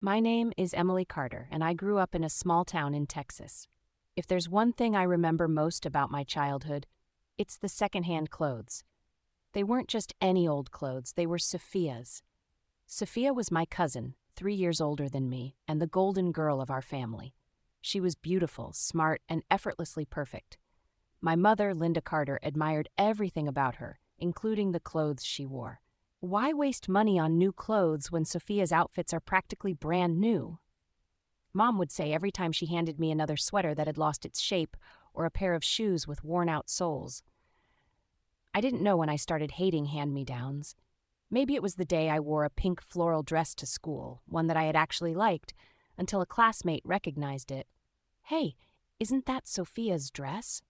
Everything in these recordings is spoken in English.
My name is Emily Carter, and I grew up in a small town in Texas. If there's one thing I remember most about my childhood, it's the secondhand clothes. They weren't just any old clothes, they were Sophia's. Sophia was my cousin, 3 years older than me, and the golden girl of our family. She was beautiful, smart, and effortlessly perfect. My mother, Linda Carter, admired everything about her, including the clothes she wore. Why waste money on new clothes when Sophia's outfits are practically brand new? Mom would say every time she handed me another sweater that had lost its shape or a pair of shoes with worn-out soles. I didn't know when I started hating hand-me-downs. Maybe it was the day I wore a pink floral dress to school, one that I had actually liked, until a classmate recognized it. "Hey, isn't that Sophia's dress?"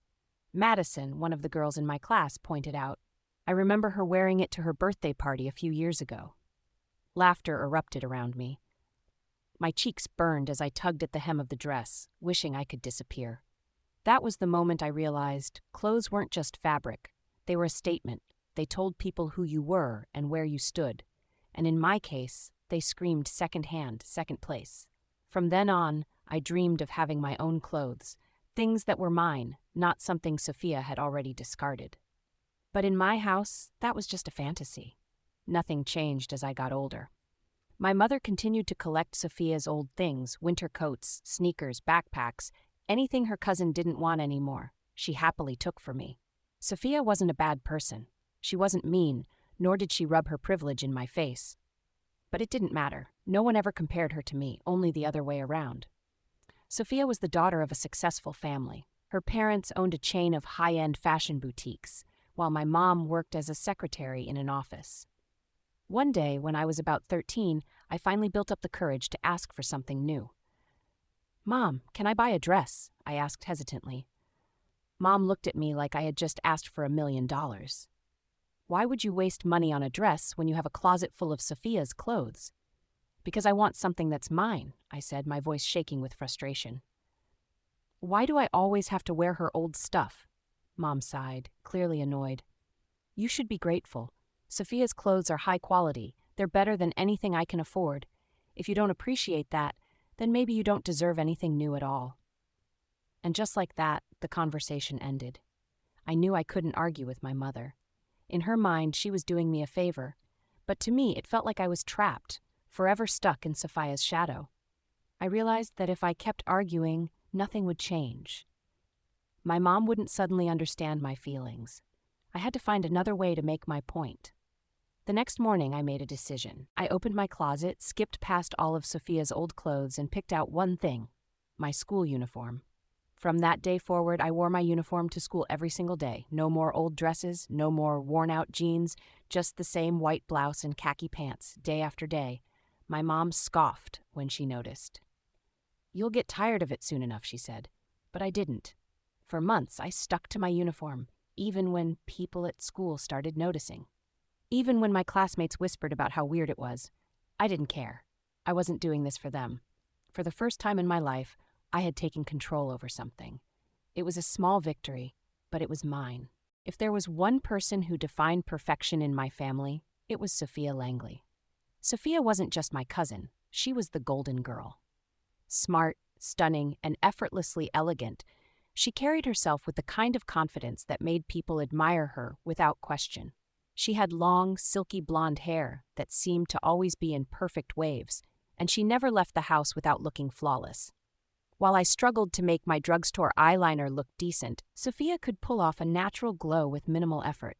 Madison, one of the girls in my class, pointed out. I remember her wearing it to her birthday party a few years ago. Laughter erupted around me. My cheeks burned as I tugged at the hem of the dress, wishing I could disappear. That was the moment I realized clothes weren't just fabric. They were a statement. They told people who you were and where you stood. And in my case, they screamed second-hand, second place. From then on, I dreamed of having my own clothes, things that were mine, not something Sophia had already discarded. But in my house, that was just a fantasy. Nothing changed as I got older. My mother continued to collect Sophia's old things, winter coats, sneakers, backpacks, anything her cousin didn't want anymore. She happily took for me. Sophia wasn't a bad person. She wasn't mean, nor did she rub her privilege in my face. But it didn't matter. No one ever compared her to me, only the other way around. Sophia was the daughter of a successful family. Her parents owned a chain of high-end fashion boutiques, while my mom worked as a secretary in an office. One day, when I was about 13, I finally built up the courage to ask for something new. "Mom, can I buy a dress?" I asked hesitantly. Mom looked at me like I had just asked for $1 million. "Why would you waste money on a dress when you have a closet full of Sophia's clothes?" "Because I want something that's mine," I said, my voice shaking with frustration. "Why do I always have to wear her old stuff?" Mom sighed, clearly annoyed. "You should be grateful. Sophia's clothes are high quality. They're better than anything I can afford. If you don't appreciate that, then maybe you don't deserve anything new at all." And just like that, the conversation ended. I knew I couldn't argue with my mother. In her mind, she was doing me a favor, but to me, it felt like I was trapped, forever stuck in Sophia's shadow. I realized that if I kept arguing, nothing would change. My mom wouldn't suddenly understand my feelings. I had to find another way to make my point. The next morning, I made a decision. I opened my closet, skipped past all of Sophia's old clothes, and picked out one thing: my school uniform. From that day forward, I wore my uniform to school every single day. No more old dresses, no more worn-out jeans, just the same white blouse and khaki pants, day after day. My mom scoffed when she noticed. "You'll get tired of it soon enough," she said. But I didn't. For months, I stuck to my uniform, even when people at school started noticing. Even when my classmates whispered about how weird it was, I didn't care. I wasn't doing this for them. For the first time in my life, I had taken control over something. It was a small victory, but it was mine. If there was one person who defined perfection in my family, it was Sophia Langley. Sophia wasn't just my cousin, she was the golden girl. Smart, stunning, and effortlessly elegant, she carried herself with the kind of confidence that made people admire her without question. She had long, silky blonde hair that seemed to always be in perfect waves, and she never left the house without looking flawless. While I struggled to make my drugstore eyeliner look decent, Sophia could pull off a natural glow with minimal effort.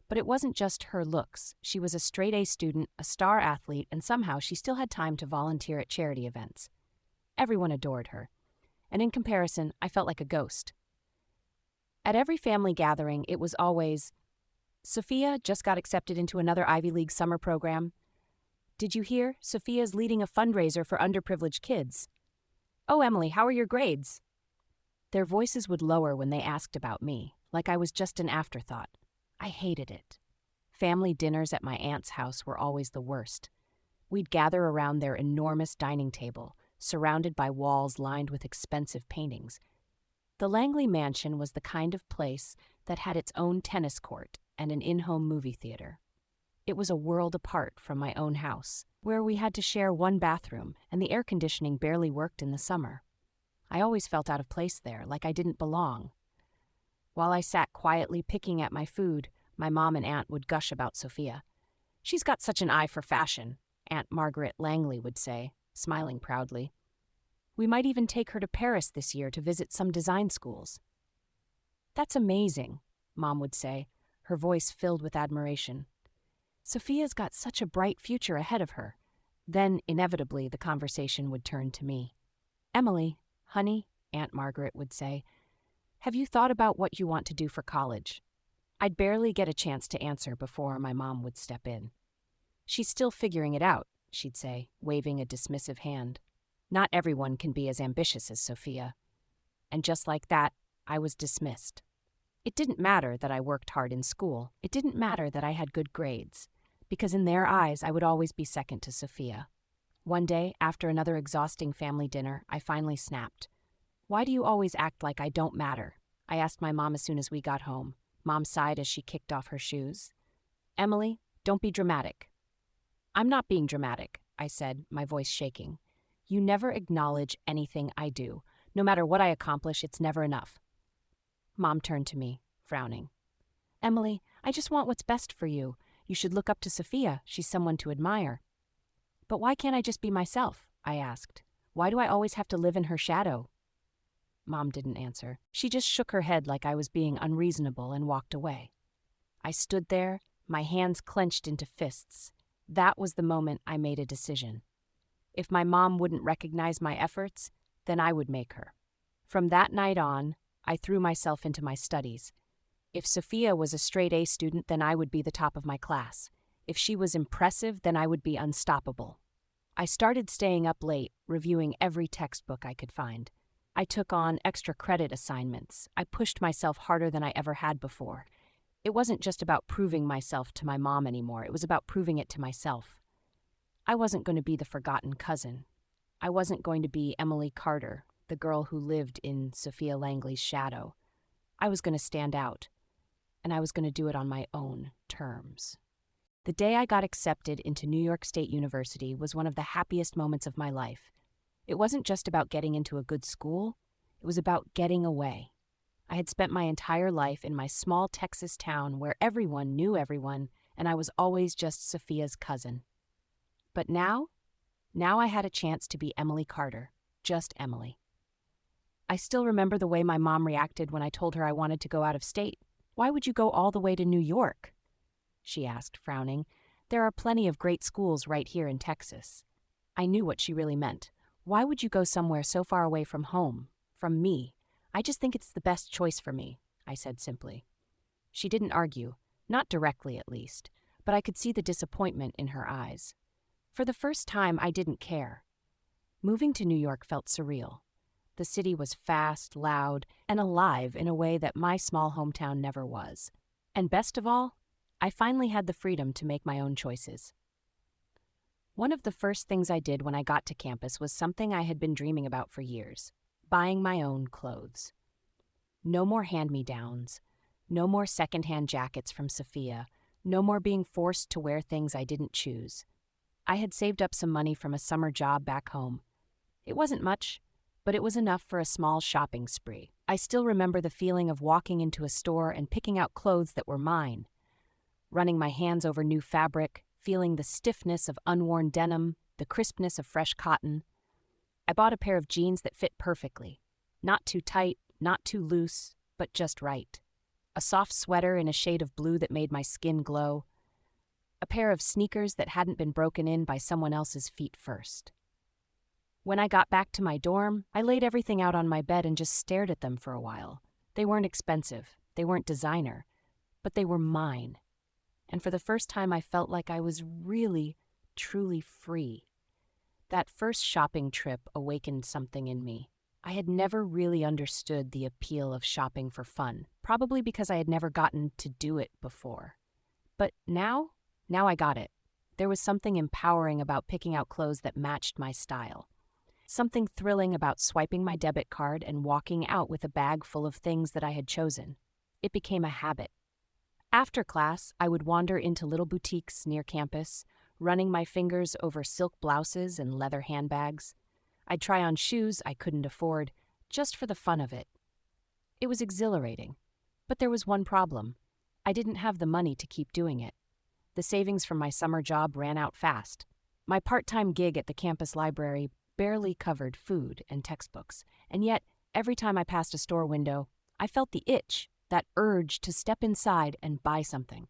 But it wasn't just her looks. She was a straight-A student, a star athlete, and somehow she still had time to volunteer at charity events. Everyone adored her, and in comparison, I felt like a ghost. At every family gathering, it was always, "Sophia just got accepted into another Ivy League summer program. Did you hear? Sophia's leading a fundraiser for underprivileged kids. Oh, Emily, how are your grades?" Their voices would lower when they asked about me, like I was just an afterthought. I hated it. Family dinners at my aunt's house were always the worst. We'd gather around their enormous dining table, surrounded by walls lined with expensive paintings. The Langley mansion was the kind of place that had its own tennis court and an in-home movie theater. It was a world apart from my own house, where we had to share one bathroom and the air conditioning barely worked in the summer. I always felt out of place there, like I didn't belong. While I sat quietly picking at my food, my mom and aunt would gush about Sophia. "She's got such an eye for fashion," Aunt Margaret Langley would say, smiling proudly. "We might even take her to Paris this year to visit some design schools." "That's amazing," Mom would say, her voice filled with admiration. "Sophia's got such a bright future ahead of her." Then, inevitably, the conversation would turn to me. "Emily, honey," Aunt Margaret would say, "have you thought about what you want to do for college?" I'd barely get a chance to answer before my mom would step in. "She's still figuring it out," she'd say, waving a dismissive hand. "Not everyone can be as ambitious as Sophia." And just like that, I was dismissed. It didn't matter that I worked hard in school. It didn't matter that I had good grades, because in their eyes, I would always be second to Sophia. One day, after another exhausting family dinner, I finally snapped. "Why do you always act like I don't matter?" I asked my mom as soon as we got home. Mom sighed as she kicked off her shoes. "Emily, don't be dramatic." "I'm not being dramatic," I said, my voice shaking. "You never acknowledge anything I do. No matter what I accomplish, it's never enough." Mom turned to me, frowning. "Emily, I just want what's best for you. You should look up to Sophia. She's someone to admire." "But why can't I just be myself?" I asked. "Why do I always have to live in her shadow?" Mom didn't answer. She just shook her head like I was being unreasonable and walked away. I stood there, my hands clenched into fists. That was the moment I made a decision. If my mom wouldn't recognize my efforts, then I would make her. From that night on, I threw myself into my studies. If Sophia was a straight A student, then I would be the top of my class. If she was impressive, then I would be unstoppable. I started staying up late, reviewing every textbook I could find. I took on extra credit assignments. I pushed myself harder than I ever had before. It wasn't just about proving myself to my mom anymore. It was about proving it to myself. I wasn't going to be the forgotten cousin. I wasn't going to be Emily Carter, the girl who lived in Sophia Langley's shadow. I was going to stand out, and I was going to do it on my own terms. The day I got accepted into New York State University was one of the happiest moments of my life. It wasn't just about getting into a good school. It was about getting away. I had spent my entire life in my small Texas town where everyone knew everyone, and I was always just Sophia's cousin. But now I had a chance to be Emily Carter, just Emily. I still remember the way my mom reacted when I told her I wanted to go out of state. "Why would you go all the way to New York?" she asked, frowning. "There are plenty of great schools right here in Texas." I knew what she really meant. "Why would you go somewhere so far away from home, from me? I just think it's the best choice for me," I said simply. She didn't argue, not directly at least, but I could see the disappointment in her eyes. For the first time, I didn't care. Moving to New York felt surreal. The city was fast, loud, and alive in a way that my small hometown never was. And best of all, I finally had the freedom to make my own choices. One of the first things I did when I got to campus was something I had been dreaming about for years: buying my own clothes. No more hand-me-downs, no more secondhand jackets from Sophia, no more being forced to wear things I didn't choose. I had saved up some money from a summer job back home. It wasn't much, but it was enough for a small shopping spree. I still remember the feeling of walking into a store and picking out clothes that were mine, running my hands over new fabric, feeling the stiffness of unworn denim, the crispness of fresh cotton. I bought a pair of jeans that fit perfectly. Not too tight, not too loose, but just right. A soft sweater in a shade of blue that made my skin glow. A pair of sneakers that hadn't been broken in by someone else's feet first. When I got back to my dorm, I laid everything out on my bed and just stared at them for a while. They weren't expensive, they weren't designer, but they were mine. And for the first time, I felt like I was really, truly free. That first shopping trip awakened something in me. I had never really understood the appeal of shopping for fun, probably because I had never gotten to do it before. But now I got it. There was something empowering about picking out clothes that matched my style. Something thrilling about swiping my debit card and walking out with a bag full of things that I had chosen. It became a habit. After class, I would wander into little boutiques near campus, running my fingers over silk blouses and leather handbags. I'd try on shoes I couldn't afford, just for the fun of it. It was exhilarating. But there was one problem. I didn't have the money to keep doing it. The savings from my summer job ran out fast. My part-time gig at the campus library barely covered food and textbooks, and yet, every time I passed a store window, I felt the itch, that urge to step inside and buy something.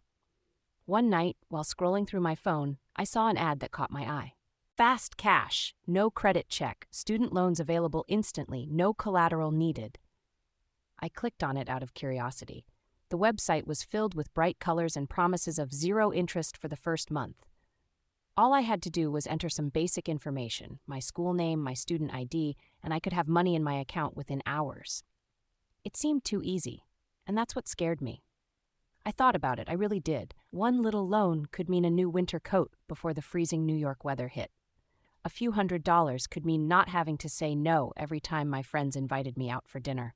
One night, while scrolling through my phone, I saw an ad that caught my eye. Fast cash, no credit check, student loans available instantly, no collateral needed. I clicked on it out of curiosity. The website was filled with bright colors and promises of zero interest for the first month. All I had to do was enter some basic information, my school name, my student ID, and I could have money in my account within hours. It seemed too easy, and that's what scared me. I thought about it, I really did. One little loan could mean a new winter coat before the freezing New York weather hit. A few $100s could mean not having to say no every time my friends invited me out for dinner.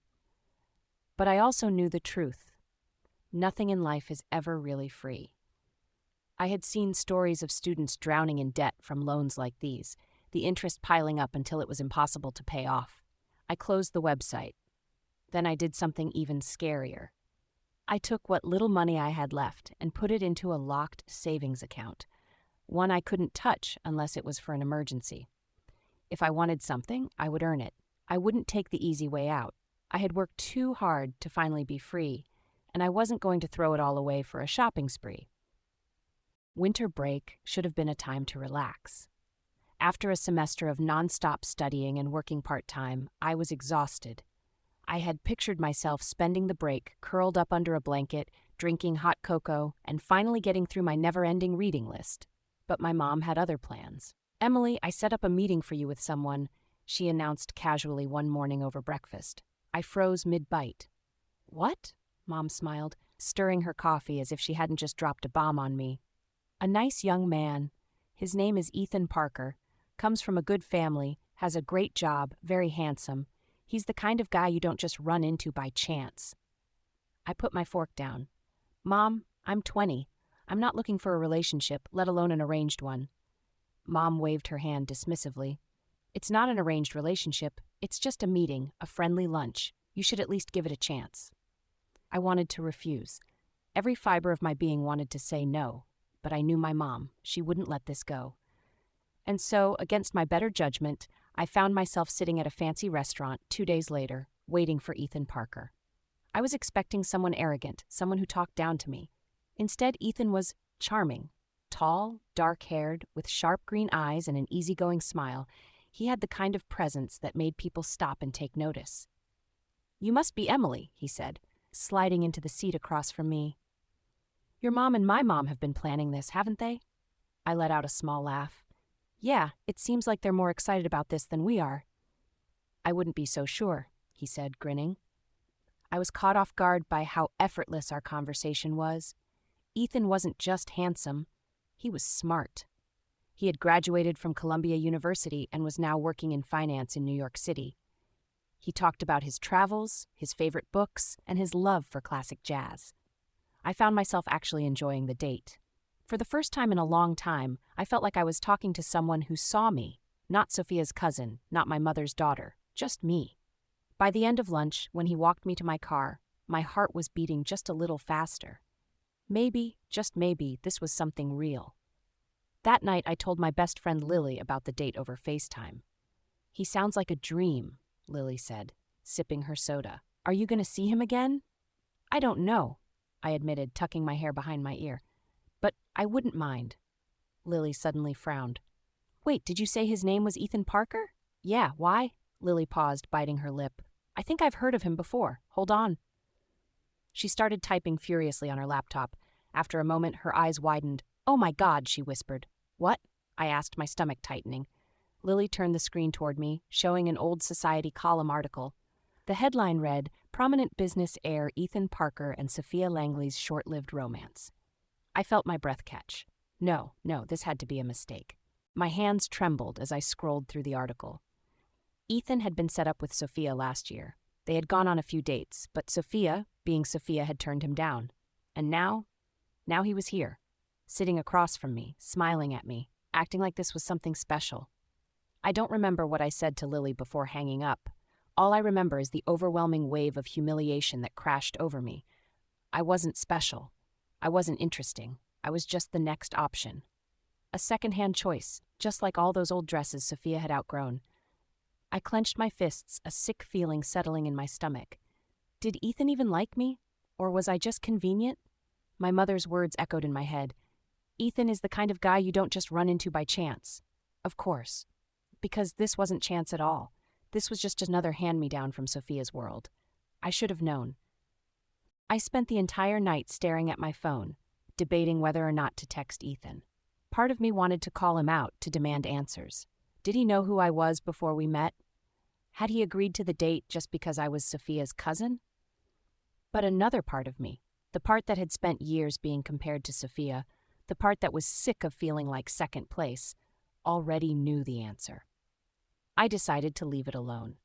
But I also knew the truth. Nothing in life is ever really free. I had seen stories of students drowning in debt from loans like these, the interest piling up until it was impossible to pay off. I closed the website. Then I did something even scarier. I took what little money I had left and put it into a locked savings account, one I couldn't touch unless it was for an emergency. If I wanted something, I would earn it. I wouldn't take the easy way out. I had worked too hard to finally be free, and I wasn't going to throw it all away for a shopping spree. Winter break should have been a time to relax. After a semester of nonstop studying and working part-time, I was exhausted. I had pictured myself spending the break curled up under a blanket, drinking hot cocoa, and finally getting through my never-ending reading list. But my mom had other plans. "Emily, I set up a meeting for you with someone," she announced casually one morning over breakfast. I froze mid-bite. "What?" Mom smiled, stirring her coffee as if she hadn't just dropped a bomb on me. "A nice young man. His name is Ethan Parker, comes from a good family, has a great job, very handsome. He's the kind of guy you don't just run into by chance." I put my fork down. "Mom, I'm 20. I'm not looking for a relationship, let alone an arranged one." Mom waved her hand dismissively. "It's not an arranged relationship. It's just a meeting, a friendly lunch. You should at least give it a chance." I wanted to refuse. Every fiber of my being wanted to say no, but I knew my mom. She wouldn't let this go. And so, against my better judgment, I found myself sitting at a fancy restaurant 2 days later, waiting for Ethan Parker. I was expecting someone arrogant, someone who talked down to me. Instead, Ethan was charming. Tall, dark-haired, with sharp green eyes and an easygoing smile, he had the kind of presence that made people stop and take notice. "You must be Emily," he said, sliding into the seat across from me. "Your mom and my mom have been planning this, haven't they?" I let out a small laugh. "Yeah, it seems like they're more excited about this than we are." "I wouldn't be so sure," he said, grinning. I was caught off guard by how effortless our conversation was. Ethan wasn't just handsome, he was smart. He had graduated from Columbia University and was now working in finance in New York City. He talked about his travels, his favorite books, and his love for classic jazz. I found myself actually enjoying the date. For the first time in a long time, I felt like I was talking to someone who saw me, not Sophia's cousin, not my mother's daughter, just me. By the end of lunch, when he walked me to my car, my heart was beating just a little faster. Maybe, just maybe, this was something real. That night, I told my best friend Lily about the date over FaceTime. "He sounds like a dream," Lily said, sipping her soda. "Are you going to see him again?" "I don't know," I admitted, tucking my hair behind my ear. "But I wouldn't mind." Lily suddenly frowned. "Wait, did you say his name was Ethan Parker?" "Yeah, why?" Lily paused, biting her lip. "I think I've heard of him before. Hold on." She started typing furiously on her laptop. After a moment, her eyes widened. "Oh my God," she whispered. "What?" I asked, my stomach tightening. Lily turned the screen toward me, showing an old Society column article. The headline read, "Prominent business heir Ethan Parker and Sophia Langley's short-lived romance." I felt my breath catch. No, this had to be a mistake. My hands trembled as I scrolled through the article. Ethan had been set up with Sophia last year. They had gone on a few dates, but Sophia, being Sophia, had turned him down. And now, Now he was here, sitting across from me, smiling at me, acting like this was something special. I don't remember what I said to Lily before hanging up. All I remember is the overwhelming wave of humiliation that crashed over me. I wasn't special. I wasn't interesting. I was just the next option. A second-hand choice, just like all those old dresses Sophia had outgrown. I clenched my fists, a sick feeling settling in my stomach. Did Ethan even like me? Or was I just convenient? My mother's words echoed in my head. Ethan is the kind of guy you don't just run into by chance. Of course. Because this wasn't chance at all. This was just another hand-me-down from Sophia's world. I should have known. I spent the entire night staring at my phone, debating whether or not to text Ethan. Part of me wanted to call him out, to demand answers. Did he know who I was before we met? Had he agreed to the date just because I was Sophia's cousin? But another part of me, the part that had spent years being compared to Sophia, the part that was sick of feeling like second place, already knew the answer. I decided to leave it alone.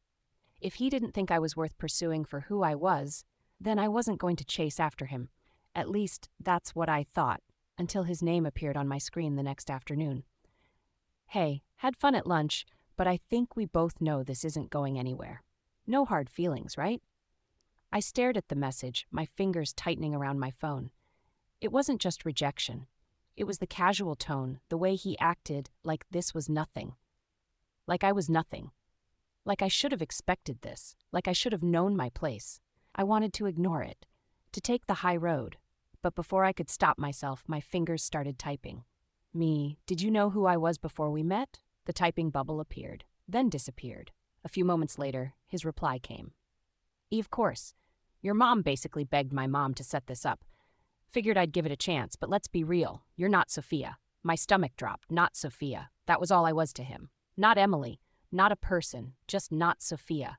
If he didn't think I was worth pursuing for who I was, then I wasn't going to chase after him. At least, that's what I thought, until his name appeared on my screen the next afternoon. Hey, had fun at lunch, but I think we both know this isn't going anywhere. No hard feelings, right? I stared at the message, my fingers tightening around my phone. It wasn't just rejection. It was the casual tone, the way he acted like this was nothing. Like I was nothing. Like I should have expected this. Like I should have known my place. I wanted to ignore it, to take the high road. But before I could stop myself, my fingers started typing. Me, did you know who I was before we met? The typing bubble appeared, then disappeared. A few moments later, his reply came. Of course. Your mom basically begged my mom to set this up. Figured I'd give it a chance, but let's be real. You're not Sophia. My stomach dropped. Not Sophia. That was all I was to him. Not Emily. Not a person. Just not Sophia.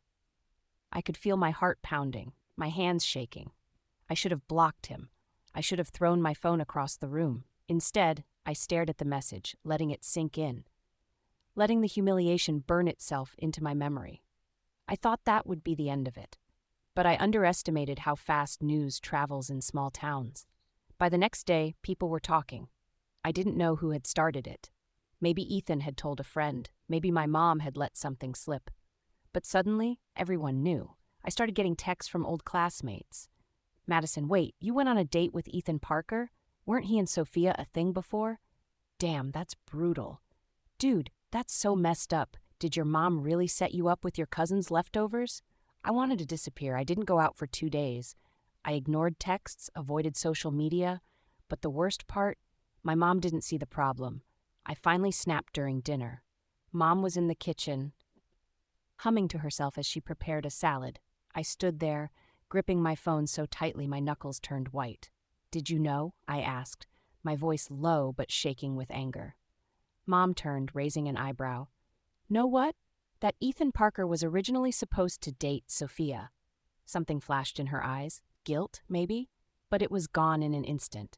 I could feel my heart pounding, my hands shaking. I should have blocked him. I should have thrown my phone across the room. Instead, I stared at the message, letting it sink in. Letting the humiliation burn itself into my memory. I thought that would be the end of it. But I underestimated how fast news travels in small towns. By the next day, people were talking. I didn't know who had started it. Maybe Ethan had told a friend. Maybe my mom had let something slip. But suddenly, everyone knew. I started getting texts from old classmates. Madison, wait, you went on a date with Ethan Parker? Weren't he and Sophia a thing before? Damn, that's brutal. Dude, that's so messed up. Did your mom really set you up with your cousin's leftovers? I wanted to disappear. I didn't go out for 2 days. I ignored texts, avoided social media. But the worst part, my mom didn't see the problem. I finally snapped during dinner. Mom was in the kitchen, humming to herself as she prepared a salad. I stood there, gripping my phone so tightly my knuckles turned white. Did you know? I asked, my voice low but shaking with anger. Mom turned, raising an eyebrow. Know what? That Ethan Parker was originally supposed to date Sophia. Something flashed in her eyes. Guilt, maybe? But it was gone in an instant.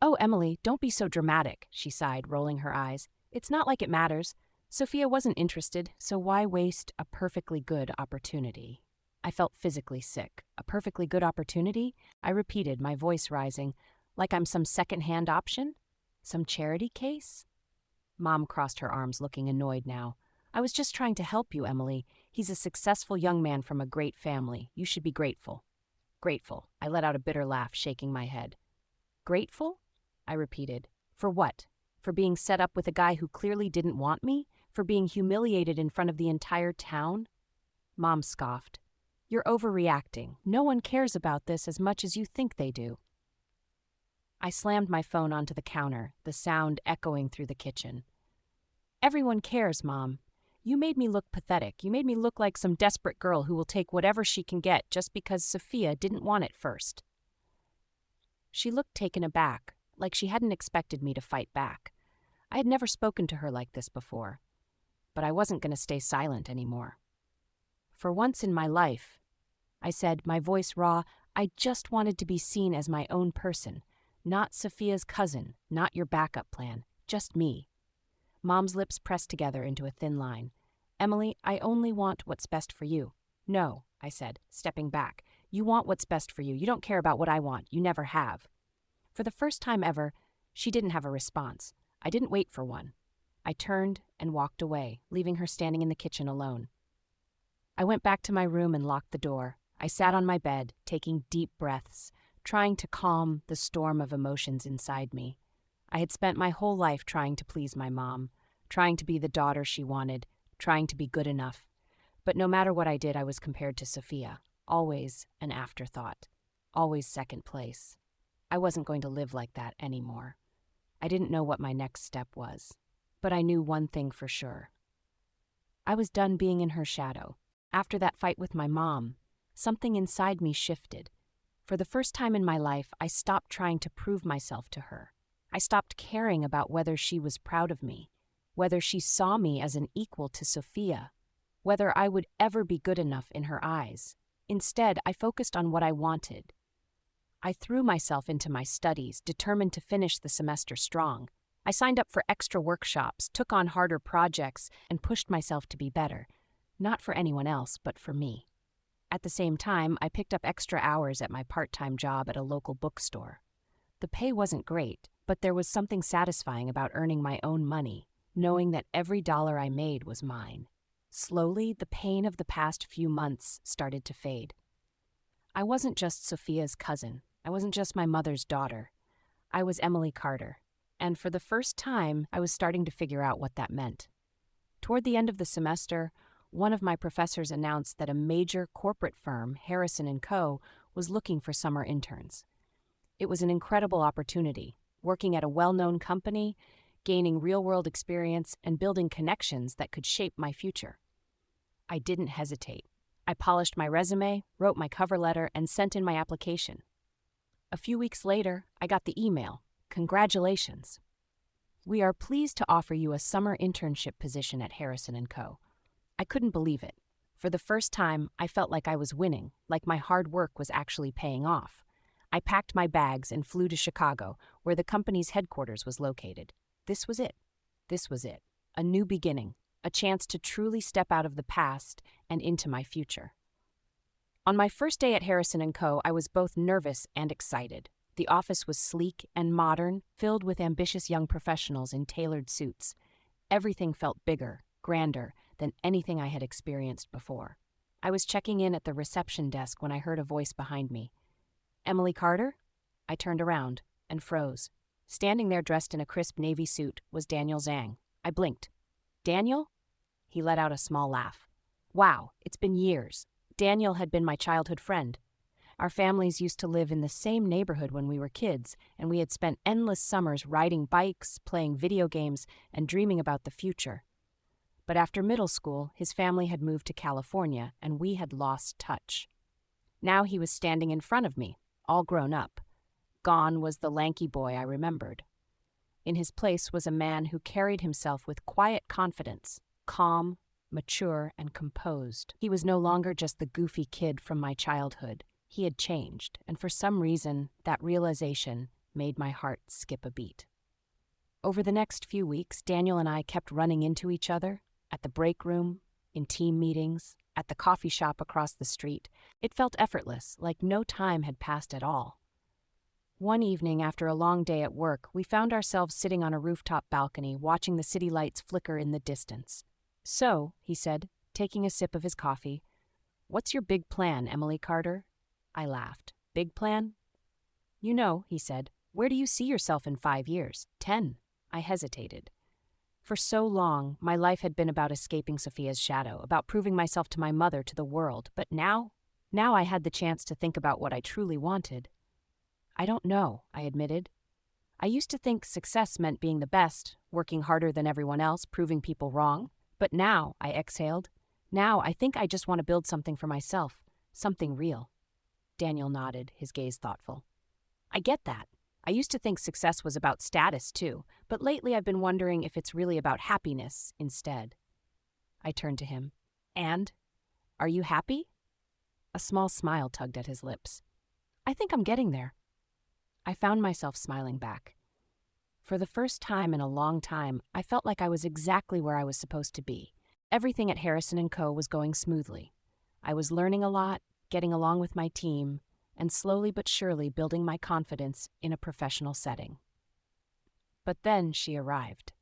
Oh, Emily, don't be so dramatic, she sighed, rolling her eyes. It's not like it matters. Sophia wasn't interested, so why waste a perfectly good opportunity? I felt physically sick. A perfectly good opportunity? I repeated, my voice rising. Like I'm some second-hand option? Some charity case? Mom crossed her arms, looking annoyed now. I was just trying to help you, Emily. He's a successful young man from a great family. You should be grateful. Grateful. I let out a bitter laugh, shaking my head. Grateful? I repeated. For what? For being set up with a guy who clearly didn't want me? For being humiliated in front of the entire town? Mom scoffed. You're overreacting. No one cares about this as much as you think they do. I slammed my phone onto the counter, the sound echoing through the kitchen. Everyone cares, Mom. You made me look pathetic. You made me look like some desperate girl who will take whatever she can get just because Sophia didn't want it first. She looked taken aback, like she hadn't expected me to fight back. I had never spoken to her like this before. But I wasn't going to stay silent anymore. For once in my life, I said, my voice raw, I just wanted to be seen as my own person, not Sophia's cousin, not your backup plan, just me. Mom's lips pressed together into a thin line. Emily, I only want what's best for you. No, I said, stepping back. You want what's best for you. You don't care about what I want. You never have. For the first time ever, she didn't have a response. I didn't wait for one. I turned and walked away, leaving her standing in the kitchen alone. I went back to my room and locked the door. I sat on my bed, taking deep breaths, trying to calm the storm of emotions inside me. I had spent my whole life trying to please my mom, trying to be the daughter she wanted, trying to be good enough. But no matter what I did, I was compared to Sophia, always an afterthought, always second place. I wasn't going to live like that anymore. I didn't know what my next step was, but I knew one thing for sure. I was done being in her shadow. After that fight with my mom, something inside me shifted. For the first time in my life, I stopped trying to prove myself to her. I stopped caring about whether she was proud of me, whether she saw me as an equal to Sophia, whether I would ever be good enough in her eyes. Instead, I focused on what I wanted. I threw myself into my studies, determined to finish the semester strong. I signed up for extra workshops, took on harder projects, and pushed myself to be better. Not for anyone else, but for me. At the same time, I picked up extra hours at my part-time job at a local bookstore. The pay wasn't great, but there was something satisfying about earning my own money, knowing that every dollar I made was mine. Slowly, the pain of the past few months started to fade. I wasn't just Sophia's cousin. I wasn't just my mother's daughter. I was Emily Carter, and for the first time, I was starting to figure out what that meant. Toward the end of the semester, one of my professors announced that a major corporate firm, Harrison & Co., was looking for summer interns. It was an incredible opportunity, working at a well-known company, gaining real-world experience, and building connections that could shape my future. I didn't hesitate. I polished my resume, wrote my cover letter, and sent in my application. A few weeks later, I got the email. Congratulations. We are pleased to offer you a summer internship position at Harrison & Co. I couldn't believe it. For the first time, I felt like I was winning, like my hard work was actually paying off. I packed my bags and flew to Chicago, where the company's headquarters was located. This was it. This was it. A new beginning, a chance to truly step out of the past and into my future. On my first day at Harrison & Co., I was both nervous and excited. The office was sleek and modern, filled with ambitious young professionals in tailored suits. Everything felt bigger, grander than anything I had experienced before. I was checking in at the reception desk when I heard a voice behind me. Emily Carter? I turned around and froze. Standing there dressed in a crisp navy suit was Daniel Zhang. I blinked. Daniel? He let out a small laugh. Wow, it's been years. Daniel had been my childhood friend. Our families used to live in the same neighborhood when we were kids, and we had spent endless summers riding bikes, playing video games, and dreaming about the future. But after middle school, his family had moved to California, and we had lost touch. Now he was standing in front of me, all grown up. Gone was the lanky boy I remembered. In his place was a man who carried himself with quiet confidence, calm, mature, and composed. He was no longer just the goofy kid from my childhood. He had changed, and for some reason, that realization made my heart skip a beat. Over the next few weeks, Daniel and I kept running into each other, at the break room, in team meetings, at the coffee shop across the street. It felt effortless, like no time had passed at all. One evening, after a long day at work, we found ourselves sitting on a rooftop balcony, watching the city lights flicker in the distance. So, he said, taking a sip of his coffee, "What's your big plan, Emily Carter?" I laughed. Big plan? You know, he said, where do you see yourself in 5 years? 10? I hesitated. For so long, my life had been about escaping Sophia's shadow, about proving myself to my mother, to the world. But now I had the chance to think about what I truly wanted. I don't know, I admitted. I used to think success meant being the best, working harder than everyone else, proving people wrong. But now, I exhaled, now I think I just want to build something for myself, something real. Daniel nodded, his gaze thoughtful. I get that. I used to think success was about status, too, but lately I've been wondering if it's really about happiness instead. I turned to him. And? Are you happy? A small smile tugged at his lips. I think I'm getting there. I found myself smiling back. For the first time in a long time, I felt like I was exactly where I was supposed to be. Everything at Harrison & Co. was going smoothly. I was learning a lot, getting along with my team, and slowly but surely building my confidence in a professional setting. But then she arrived.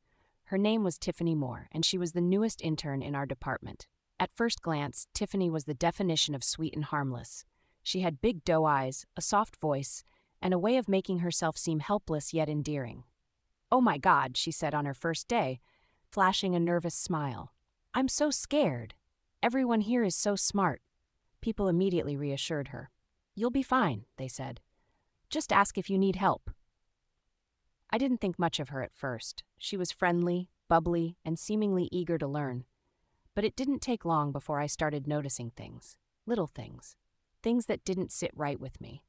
Her name was Tiffany Moore, and she was the newest intern in our department. At first glance, Tiffany was the definition of sweet and harmless. She had big doe eyes, a soft voice, and a way of making herself seem helpless yet endearing. "Oh my God," she said on her first day, flashing a nervous smile. "I'm so scared. Everyone here is so smart." People immediately reassured her. "You'll be fine," they said. "Just ask if you need help." I didn't think much of her at first. She was friendly, bubbly, and seemingly eager to learn. But it didn't take long before I started noticing things. Little things. Things that didn't sit right with me.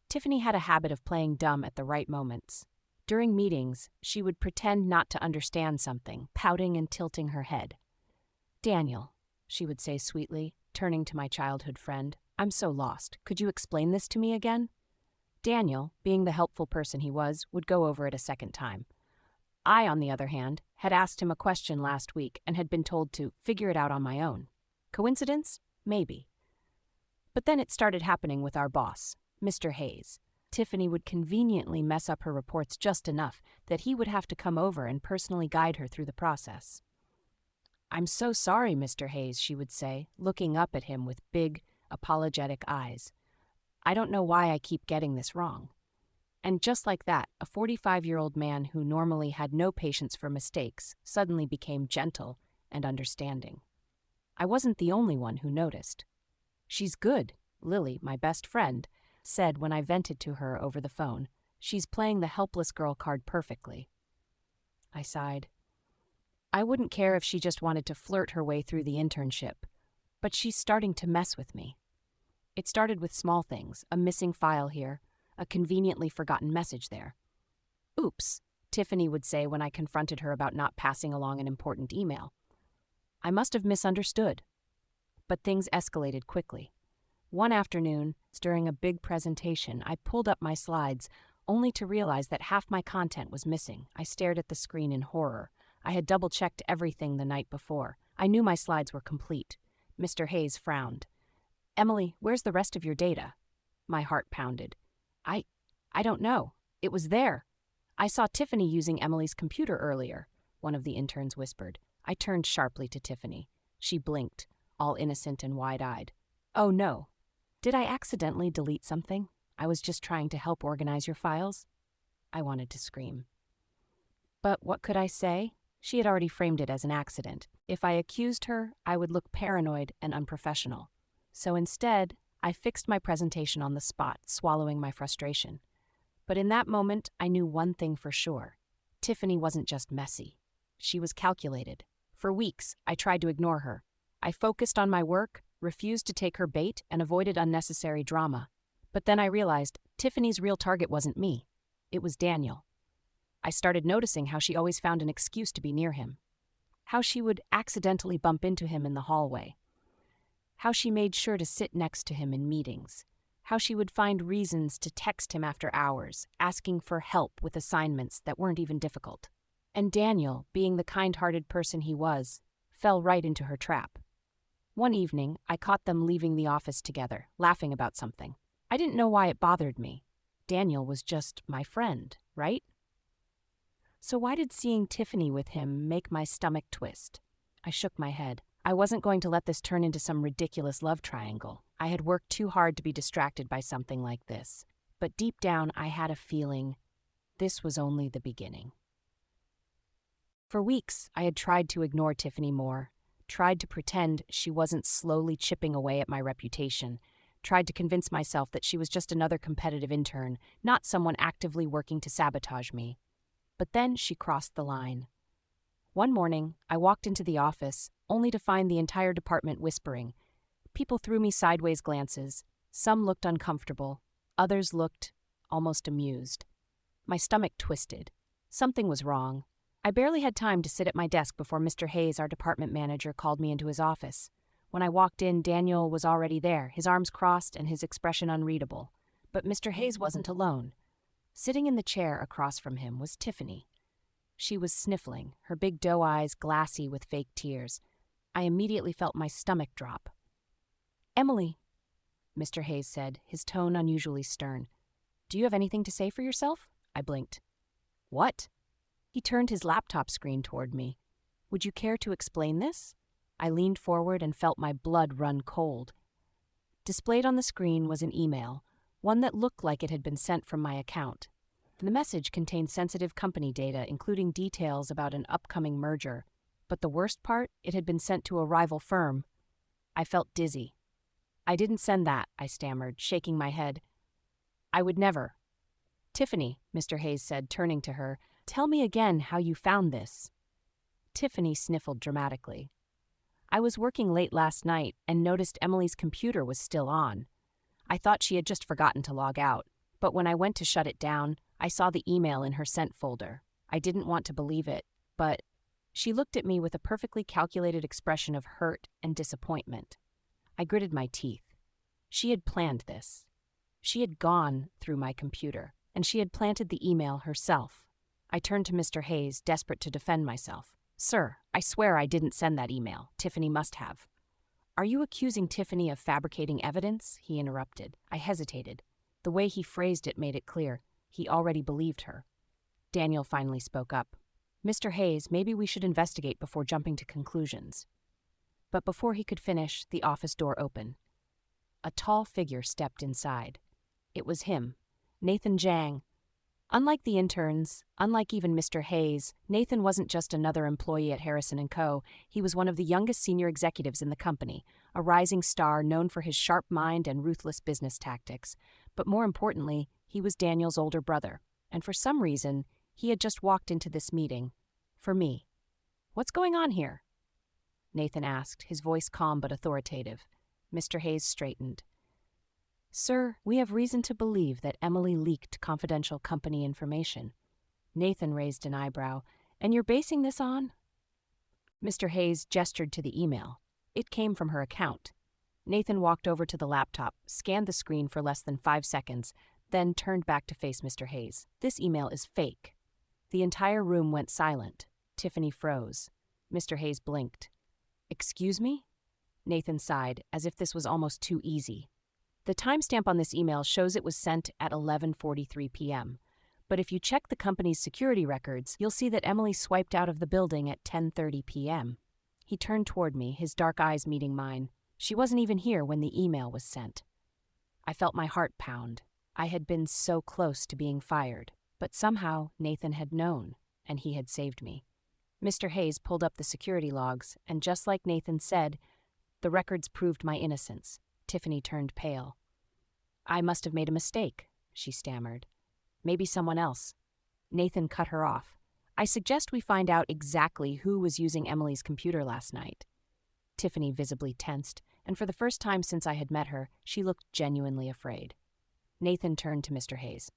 Tiffany had a habit of playing dumb at the right moments. During meetings, she would pretend not to understand something, pouting and tilting her head. "Daniel," she would say sweetly, turning to my childhood friend, "I'm so lost. Could you explain this to me again?" Daniel, being the helpful person he was, would go over it a second time. I, on the other hand, had asked him a question last week and had been told to figure it out on my own. Coincidence? Maybe. But then it started happening with our boss, Mr. Hayes. Tiffany would conveniently mess up her reports just enough that he would have to come over and personally guide her through the process. "I'm so sorry, Mr. Hayes," she would say, looking up at him with big, apologetic eyes. "I don't know why I keep getting this wrong." And just like that, a 45-year-old man who normally had no patience for mistakes suddenly became gentle and understanding. I wasn't the only one who noticed. "She's good," Lily, my best friend, said when I vented to her over the phone. "She's playing the helpless girl card perfectly." I sighed. I wouldn't care if she just wanted to flirt her way through the internship, but she's starting to mess with me. It started with small things, a missing file here, a conveniently forgotten message there. "Oops," Tiffany would say when I confronted her about not passing along an important email. I must have misunderstood. But things escalated quickly. One afternoon, during a big presentation, I pulled up my slides, only to realize that half my content was missing. I stared at the screen in horror. I had double-checked everything the night before. I knew my slides were complete. Mr. Hayes frowned. "Emily, where's the rest of your data?" My heart pounded. I don't know. It was there. I saw Tiffany using Emily's computer earlier," one of the interns whispered. I turned sharply to Tiffany. She blinked, all innocent and wide-eyed. "Oh no. Did I accidentally delete something? I was just trying to help organize your files." I wanted to scream. But what could I say? She had already framed it as an accident. If I accused her, I would look paranoid and unprofessional. So instead, I fixed my presentation on the spot, swallowing my frustration. But in that moment, I knew one thing for sure. Tiffany wasn't just messy. She was calculated. For weeks, I tried to ignore her. I focused on my work, refused to take her bait, and avoided unnecessary drama. But then I realized Tiffany's real target wasn't me. It was Daniel. I started noticing how she always found an excuse to be near him. How she would accidentally bump into him in the hallway. How she made sure to sit next to him in meetings. How she would find reasons to text him after hours, asking for help with assignments that weren't even difficult. And Daniel, being the kind-hearted person he was, fell right into her trap. One evening, I caught them leaving the office together, laughing about something. I didn't know why it bothered me. Daniel was just my friend, right? So why did seeing Tiffany with him make my stomach twist? I shook my head. I wasn't going to let this turn into some ridiculous love triangle. I had worked too hard to be distracted by something like this. But deep down, I had a feeling this was only the beginning. For weeks, I had tried to ignore Tiffany Moore, tried to pretend she wasn't slowly chipping away at my reputation, tried to convince myself that she was just another competitive intern, not someone actively working to sabotage me. But then she crossed the line. One morning, I walked into the office, only to find the entire department whispering. People threw me sideways glances. Some looked uncomfortable. Others looked almost amused. My stomach twisted. Something was wrong. I barely had time to sit at my desk before Mr. Hayes, our department manager, called me into his office. When I walked in, Daniel was already there, his arms crossed and his expression unreadable. But Mr. Hayes wasn't alone. Sitting in the chair across from him was Tiffany. She was sniffling, her big doe eyes glassy with fake tears. I immediately felt my stomach drop. "Emily, Mr. Hayes said, his tone unusually stern. "Do you have anything to say for yourself?" I blinked. "What?" He turned his laptop screen toward me. "Would you care to explain this?" I leaned forward and felt my blood run cold. Displayed on the screen was an email, one that looked like it had been sent from my account. The message contained sensitive company data, including details about an upcoming merger. But the worst part, it had been sent to a rival firm. I felt dizzy. "I didn't send that," I stammered, shaking my head. "I would never." "Tiffany," Mr. Hayes said, turning to her, "tell me again how you found this." Tiffany sniffled dramatically. "I was working late last night and noticed Emily's computer was still on. I thought she had just forgotten to log out, but when I went to shut it down, I saw the email in her sent folder. I didn't want to believe it, but..." She looked at me with a perfectly calculated expression of hurt and disappointment. I gritted my teeth. She had planned this. She had gone through my computer, and she had planted the email herself. I turned to Mr. Hayes, desperate to defend myself. "Sir, I swear I didn't send that email. Tiffany must have." "Are you accusing Tiffany of fabricating evidence?" he interrupted. I hesitated. The way he phrased it made it clear. He already believed her. Daniel finally spoke up. "Mr. Hayes, maybe we should investigate before jumping to conclusions." But before he could finish, the office door opened. A tall figure stepped inside. It was him, Nathan Zhang. Unlike the interns, unlike even Mr. Hayes, Nathan wasn't just another employee at Harrison & Co. He was one of the youngest senior executives in the company, a rising star known for his sharp mind and ruthless business tactics. But more importantly, he was Daniel's older brother, and for some reason, he had just walked into this meeting. For me. "What's going on here?" Nathan asked, his voice calm but authoritative. Mr. Hayes straightened. "Sir, we have reason to believe that Emily leaked confidential company information." Nathan raised an eyebrow. "And you're basing this on?" Mr. Hayes gestured to the email. It came from her account. Nathan walked over to the laptop, scanned the screen for less than 5 seconds, then turned back to face Mr. Hayes. "This email is fake." The entire room went silent. Tiffany froze. Mr. Hayes blinked. "Excuse me?" Nathan sighed, as if this was almost too easy. "The timestamp on this email shows it was sent at 11:43 p.m. But if you check the company's security records, you'll see that Emily swiped out of the building at 10:30 p.m. He turned toward me, his dark eyes meeting mine. "She wasn't even here when the email was sent." I felt my heart pound. I had been so close to being fired. But somehow Nathan had known, and he had saved me. Mr. Hayes pulled up the security logs, and just like Nathan said, the records proved my innocence. Tiffany turned pale. "I must have made a mistake," she stammered. "Maybe someone else." Nathan cut her off. "I suggest we find out exactly who was using Emily's computer last night." Tiffany visibly tensed, and for the first time since I had met her, she looked genuinely afraid. Nathan turned to Mr. Hayes.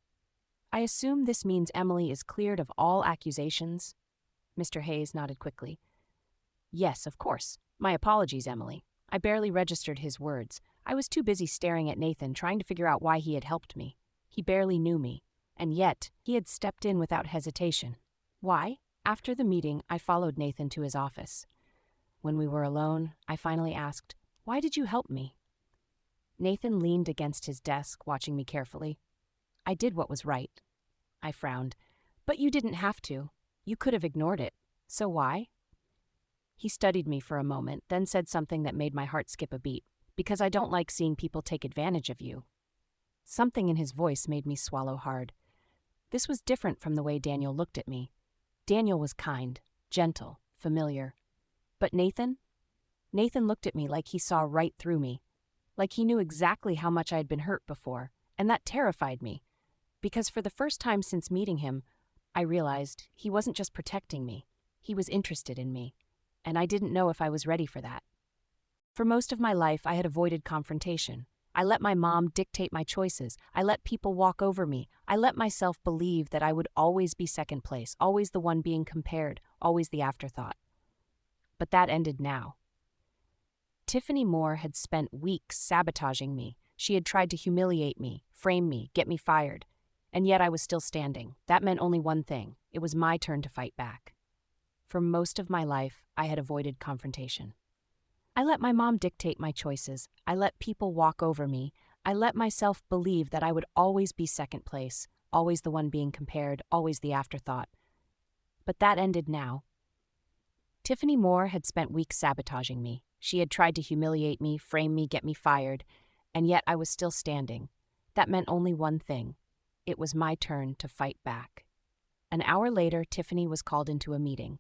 "I assume this means Emily is cleared of all accusations?" Mr. Hayes nodded quickly. "Yes, of course. My apologies, Emily." I barely registered his words. I was too busy staring at Nathan, trying to figure out why he had helped me. He barely knew me, and yet he had stepped in without hesitation. Why? After the meeting, I followed Nathan to his office. When we were alone, I finally asked, "Why did you help me?" Nathan leaned against his desk, watching me carefully. "I did what was right." I frowned. "But you didn't have to. You could have ignored it. So why?" He studied me for a moment, then said something that made my heart skip a beat. "Because I don't like seeing people take advantage of you." Something in his voice made me swallow hard. This was different from the way Daniel looked at me. Daniel was kind, gentle, familiar. But Nathan? Nathan looked at me like he saw right through me. Like he knew exactly how much I had been hurt before, and that terrified me. Because for the first time since meeting him, I realized he wasn't just protecting me. He was interested in me. And I didn't know if I was ready for that. For most of my life, I had avoided confrontation. I let my mom dictate my choices. I let people walk over me. I let myself believe that I would always be second place, always the one being compared, always the afterthought. But that ended now. Tiffany Moore had spent weeks sabotaging me. She had tried to humiliate me, frame me, get me fired. And yet I was still standing. That meant only one thing. It was my turn to fight back. For most of my life, I had avoided confrontation. I let my mom dictate my choices. I let people walk over me. I let myself believe that I would always be second place, always the one being compared, always the afterthought. But that ended now. Tiffany Moore had spent weeks sabotaging me. She had tried to humiliate me, frame me, get me fired, and yet I was still standing. That meant only one thing. It was my turn to fight back. An hour later, Tiffany was called into a meeting.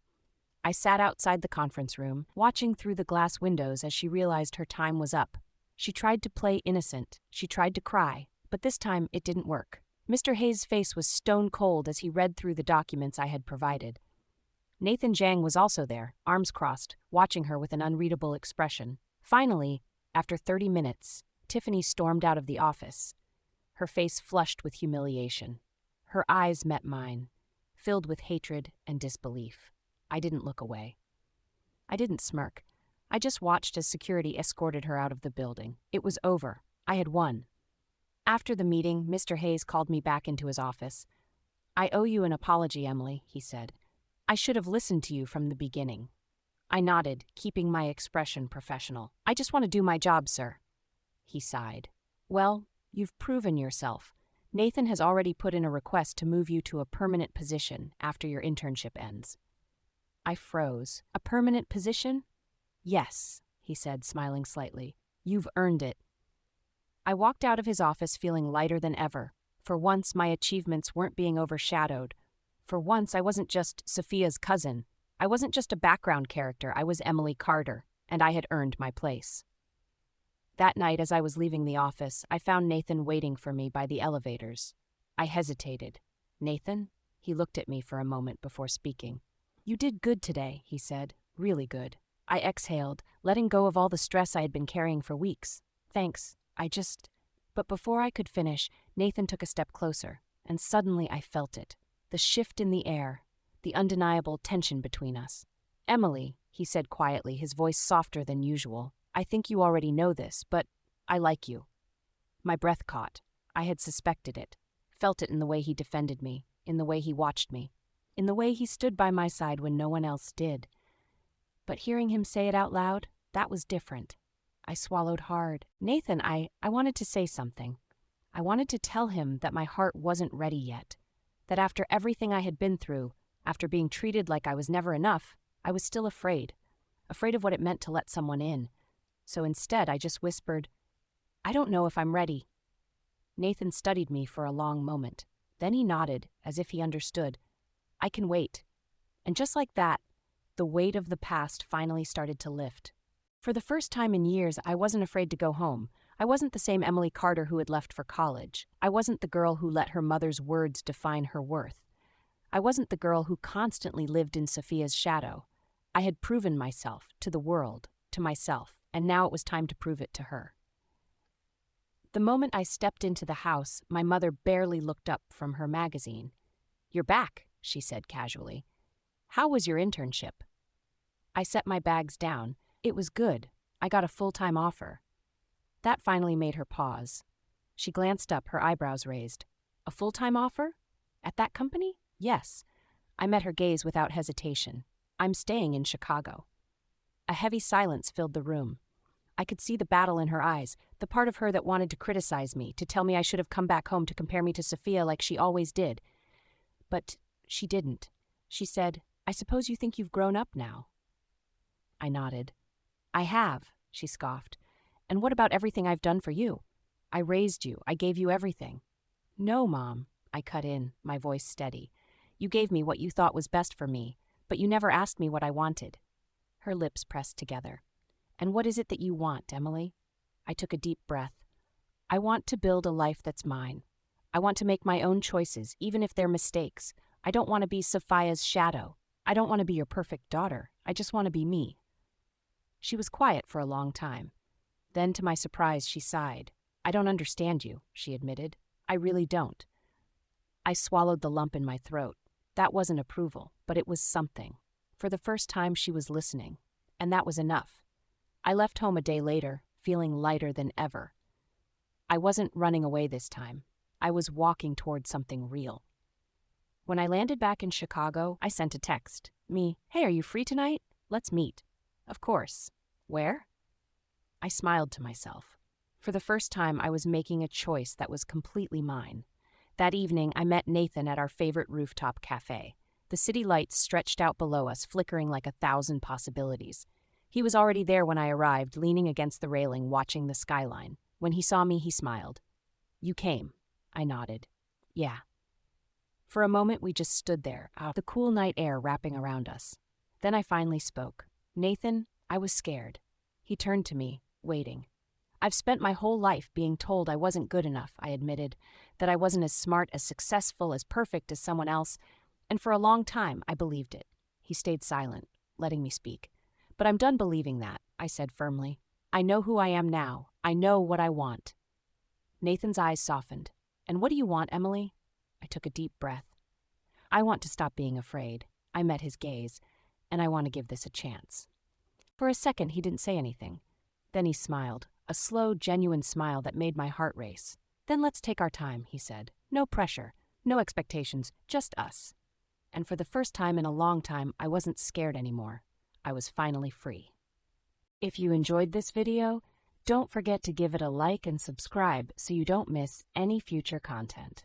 I sat outside the conference room, watching through the glass windows as she realized her time was up. She tried to play innocent. She tried to cry, but this time it didn't work. Mr. Hayes' face was stone cold as he read through the documents I had provided. Nathan Zhang was also there, arms crossed, watching her with an unreadable expression. Finally, after 30 minutes, Tiffany stormed out of the office. Her face flushed with humiliation. Her eyes met mine, filled with hatred and disbelief. I didn't look away. I didn't smirk. I just watched as security escorted her out of the building. It was over. I had won. After the meeting, Mr. Hayes called me back into his office. "I owe you an apology, Emily," he said. "I should have listened to you from the beginning." I nodded, keeping my expression professional. "I just want to do my job, sir." He sighed. "Well, you've proven yourself. Nathan has already put in a request to move you to a permanent position after your internship ends." I froze. "A permanent position?" "Yes," he said, smiling slightly. "You've earned it." I walked out of his office feeling lighter than ever. For once, my achievements weren't being overshadowed. For once, I wasn't just Sophia's cousin. I wasn't just a background character. I was Emily Carter, and I had earned my place. That night, as I was leaving the office, I found Nathan waiting for me by the elevators. I hesitated. "Nathan?" He looked at me for a moment before speaking. "You did good today," he said. "Really good." I exhaled, letting go of all the stress I had been carrying for weeks. "Thanks. But before I could finish, Nathan took a step closer, and suddenly I felt it. The shift in the air, the undeniable tension between us. "Emily," he said quietly, his voice softer than usual, "I think you already know this, but I like you." My breath caught. I had suspected it, felt it in the way he defended me, in the way he watched me, in the way he stood by my side when no one else did. But hearing him say it out loud, that was different. I swallowed hard. "Nathan, I wanted to say something. I wanted to tell him that my heart wasn't ready yet, that after everything I had been through, after being treated like I was never enough, I was still afraid of what it meant to let someone in. So instead, I just whispered, 'I don't know if I'm ready.'" Nathan studied me for a long moment. Then he nodded, as if he understood. "I can wait." And just like that, the weight of the past finally started to lift. For the first time in years, I wasn't afraid to go home. I wasn't the same Emily Carter who had left for college. I wasn't the girl who let her mother's words define her worth. I wasn't the girl who constantly lived in Sophia's shadow. I had proven myself to the world, to myself, and now it was time to prove it to her. The moment I stepped into the house, my mother barely looked up from her magazine. "You're back," she said casually. "How was your internship?" I set my bags down. It was good. I got a full-time offer. That finally made her pause. She glanced up, her eyebrows raised. "A full-time offer? At that company?" "Yes." I met her gaze without hesitation. "I'm staying in Chicago." A heavy silence filled the room. I could see the battle in her eyes, the part of her that wanted to criticize me, to tell me I should have come back home to compare me to Sophia like she always did. But she didn't. She said, "I suppose you think you've grown up now." I nodded. "I have," she scoffed. "And what about everything I've done for you? I raised you. I gave you everything." "No, Mom," I cut in, my voice steady. "You gave me what you thought was best for me, but you never asked me what I wanted." Her lips pressed together. "And what is it that you want, Emily?" I took a deep breath. "I want to build a life that's mine. I want to make my own choices, even if they're mistakes. I don't want to be Sophia's shadow. I don't want to be your perfect daughter. I just want to be me." She was quiet for a long time. Then, to my surprise, she sighed. "I don't understand you," she admitted. "I really don't." I swallowed the lump in my throat. That wasn't approval, but it was something. For the first time, she was listening, and that was enough. I left home a day later, feeling lighter than ever. I wasn't running away this time. I was walking toward something real. When I landed back in Chicago, I sent a text. "Hey, are you free tonight? Let's meet." "Of course." "Where?" I smiled to myself. For the first time, I was making a choice that was completely mine. That evening, I met Nathan at our favorite rooftop cafe. The city lights stretched out below us, flickering like 1,000 possibilities. He was already there when I arrived, leaning against the railing, watching the skyline. When he saw me, he smiled. "You came." I nodded. "Yeah." For a moment, we just stood there, the cool night air wrapping around us. Then I finally spoke. "Nathan, I was scared." He turned to me, waiting. "I've spent my whole life being told I wasn't good enough," I admitted, "that I wasn't as smart, as successful, as perfect as someone else, and for a long time I believed it." He stayed silent, letting me speak. "But I'm done believing that," I said firmly. "I know who I am now. I know what I want." Nathan's eyes softened. "And what do you want, Emily?" I took a deep breath. "I want to stop being afraid." I met his gaze, "and I want to give this a chance." For a second, he didn't say anything. Then he smiled, a slow, genuine smile that made my heart race. "Then let's take our time," he said. "No pressure, no expectations, just us." And for the first time in a long time, I wasn't scared anymore. I was finally free. If you enjoyed this video, don't forget to give it a like and subscribe so you don't miss any future content.